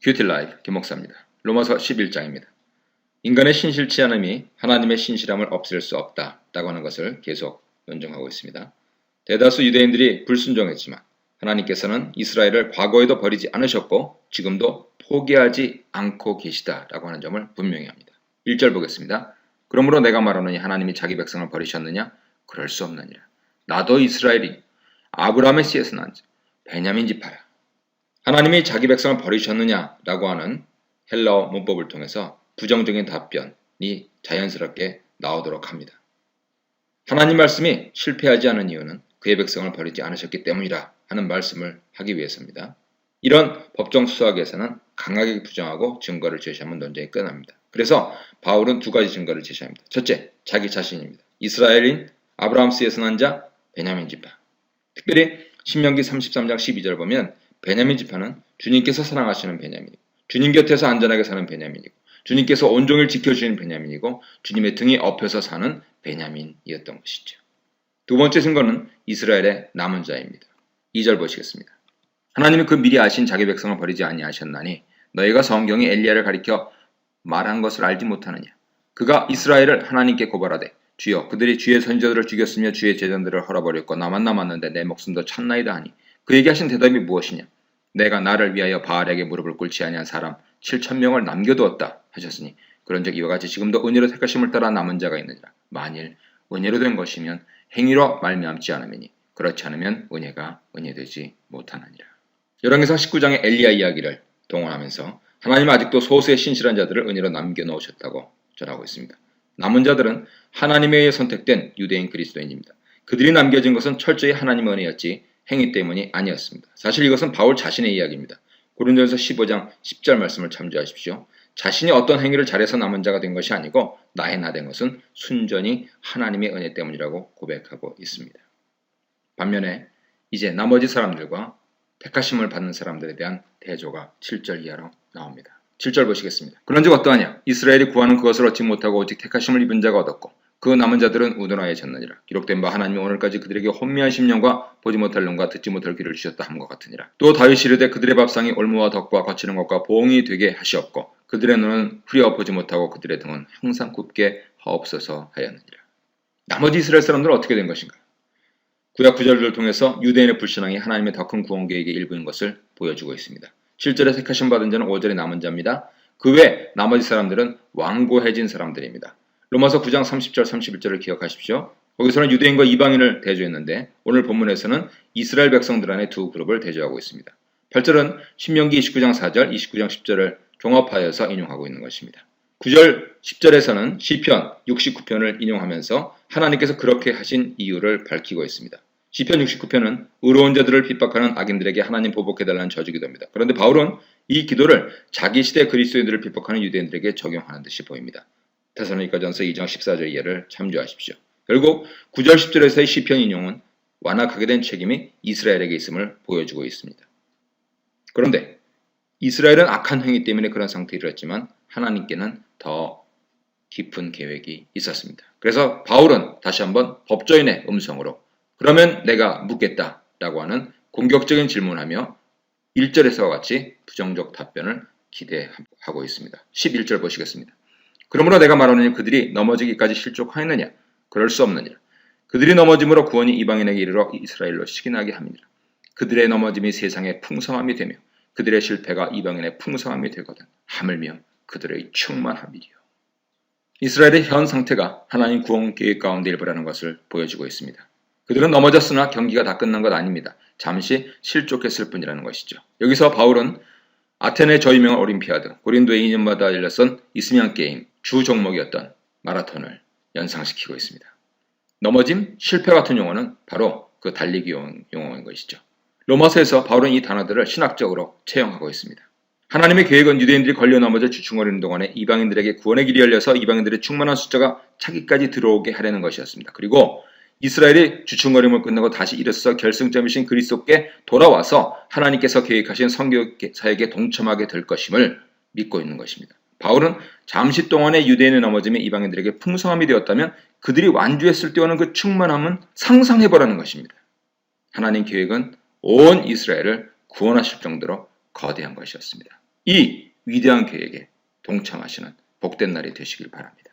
큐티 라이프 김목사입니다. 로마서 11장입니다. 인간의 신실치 않음이 하나님의 신실함을 없앨 수 없다라고 하는 것을 계속 논증하고 있습니다. 대다수 유대인들이 불순종했지만 하나님께서는 이스라엘을 과거에도 버리지 않으셨고 지금도 포기하지 않고 계시다라고 하는 점을 분명히 합니다. 1절 보겠습니다. 그러므로 내가 말하노니 하나님이 자기 백성을 버리셨느냐? 그럴 수 없느니라. 나도 이스라엘이 아브라함의 씨에서 난 베냐민 지파야. 하나님이 자기 백성을 버리셨느냐라고 하는 헬라어 문법을 통해서 부정적인 답변이 자연스럽게 나오도록 합니다. 하나님 말씀이 실패하지 않은 이유는 그의 백성을 버리지 않으셨기 때문이라 하는 말씀을 하기 위해서입니다. 이런 법정 수사학에서는 강하게 부정하고 증거를 제시하면 논쟁이 끝납니다. 그래서 바울은 두 가지 증거를 제시합니다. 첫째, 자기 자신입니다. 이스라엘인 아브라함 씨에서 난 자 베냐민 지파. 특별히 신명기 33장 12절 보면 베냐민 지파는 주님께서 사랑하시는 베냐민이고 주님 곁에서 안전하게 사는 베냐민이고 주님께서 온종일 지켜주시는 베냐민이고 주님의 등에 업혀서 사는 베냐민이었던 것이죠. 두 번째 증거는 이스라엘의 남은 자입니다. 2절 보시겠습니다. 하나님이 그 미리 아신 자기 백성을 버리지 아니하셨나니 너희가 성경이 엘리야를 가리켜 말한 것을 알지 못하느냐. 그가 이스라엘을 하나님께 고발하되 주여 그들이 주의 선지자들을 죽였으며 주의 제전들을 헐어버렸고 나만 남았는데 내 목숨도 찼나이다 하니 그에게 하신 대답이 무엇이냐. 내가 나를 위하여 바알에게 무릎을 꿇지 아니한 사람 7,000명을 남겨두었다 하셨으니 그런즉 이와 같이 지금도 은혜로 택하심을 따라 남은 자가 있느니라. 만일 은혜로 된 것이면 행위로 말미암지 않으니 그렇지 않으면 은혜가 은혜되지 못하느니라. 열왕기상 19장의 엘리야 이야기를 동원하면서 하나님은 아직도 소수의 신실한 자들을 은혜로 남겨놓으셨다고 전하고 있습니다. 남은 자들은 하나님에 의해 선택된 유대인 그리스도인입니다. 그들이 남겨진 것은 철저히 하나님의 은혜였지 행위 때문이 아니었습니다. 사실 이것은 바울 자신의 이야기입니다. 고린도전서 15장 10절 말씀을 참조하십시오. 자신이 어떤 행위를 잘해서 남은 자가 된 것이 아니고 나의 나 된 것은 순전히 하나님의 은혜 때문이라고 고백하고 있습니다. 반면에 이제 나머지 사람들과 택하심을 받는 사람들에 대한 대조가 7절 이하로 나옵니다. 7절 보시겠습니다. 그런즉 어떠하냐? 이스라엘이 구하는 그것을 얻지 못하고 오직 택하심을 입은 자가 얻었고 그 남은 자들은 우둔하여졌느니라. 기록된 바 하나님이 오늘까지 그들에게 혼미한 심령과 보지 못할 눈과 듣지 못할 귀를 주셨다 함과 같으니라. 또 다윗이 이르되 그들의 밥상이 올무와 덕과 거치는 것과 보응이 되게 하시옵고 그들의 눈은 흐려 보지 못하고 그들의 등은 항상 굽게 하옵소서 하였느니라. 나머지 이스라엘 사람들은 어떻게 된 것인가? 구약 구절들을 통해서 유대인의 불신앙이 하나님의 더 큰 구원 계획의 일부인 것을 보여주고 있습니다. 7절에 택하심 받은 자는 5절에 남은 자입니다. 그 외 나머지 사람들은 완고해진 사람들입니다. 로마서 9장 30절 31절을 기억하십시오. 거기서는 유대인과 이방인을 대조했는데 오늘 본문에서는 이스라엘 백성들 안에 두 그룹을 대조하고 있습니다. 8절은 신명기 29장 4절, 29장 10절을 종합하여서 인용하고 있는 것입니다. 9절, 10절에서는 시편 69편을 인용하면서 하나님께서 그렇게 하신 이유를 밝히고 있습니다. 시편 69편은 의로운 자들을 핍박하는 악인들에게 하나님 보복해달라는 저주기도입니다. 그런데 바울은 이 기도를 자기 시대 그리스도인들을 핍박하는 유대인들에게 적용하는 듯이 보입니다. 데살로니가전서 2장 14절 이하를 참조하십시오. 결국 9절 10절에서의 시편 인용은 완악하게 된 책임이 이스라엘에게 있음을 보여주고 있습니다. 그런데 이스라엘은 악한 행위 때문에 그런 상태에 이르렀지만 하나님께는 더 깊은 계획이 있었습니다. 그래서 바울은 다시 한번 법조인의 음성으로 그러면 내가 묻겠다라고 하는 공격적인 질문하며 1절에서와 같이 부정적 답변을 기대하고 있습니다. 11절 보시겠습니다. 그러므로 내가 말하노니 그들이 넘어지기까지 실족하였느냐? 그럴 수 없느니라. 그들이 넘어짐으로 구원이 이방인에게 이르러 이스라엘로 식인하게 함이니라. 그들의 넘어짐이 세상의 풍성함이 되며 그들의 실패가 이방인의 풍성함이 되거든 하물며 그들의 충만함이리요. 이스라엘의 현 상태가 하나님 구원 계획 가운데 일부라는 것을 보여주고 있습니다. 그들은 넘어졌으나 경기가 다 끝난 것 아닙니다. 잠시 실족했을 뿐이라는 것이죠. 여기서 바울은 아테네 저유명한 올림피아드, 고린도에 2년마다 열렸던 이스미안 게임 주 종목이었던 마라톤을 연상시키고 있습니다. 넘어짐, 실패 같은 용어는 바로 그 달리기 용어인 것이죠. 로마서에서 바울은 이 단어들을 신학적으로 채용하고 있습니다. 하나님의 계획은 유대인들이 걸려 넘어져 주춤거리는 동안에 이방인들에게 구원의 길이 열려서 이방인들의 충만한 숫자가 차기까지 들어오게 하려는 것이었습니다. 그리고 이스라엘이 주춤거림을 끝내고 다시 일어서 결승점이신 그리스도께 돌아와서 하나님께서 계획하신 선교 사역에 동참하게 될 것임을 믿고 있는 것입니다. 바울은 잠시 동안의 유대인의 넘어짐이 이방인들에게 풍성함이 되었다면 그들이 완주했을 때 오는 그 충만함은 상상해보라는 것입니다. 하나님 계획은 온 이스라엘을 구원하실 정도로 거대한 것이었습니다. 이 위대한 계획에 동참하시는 복된 날이 되시길 바랍니다.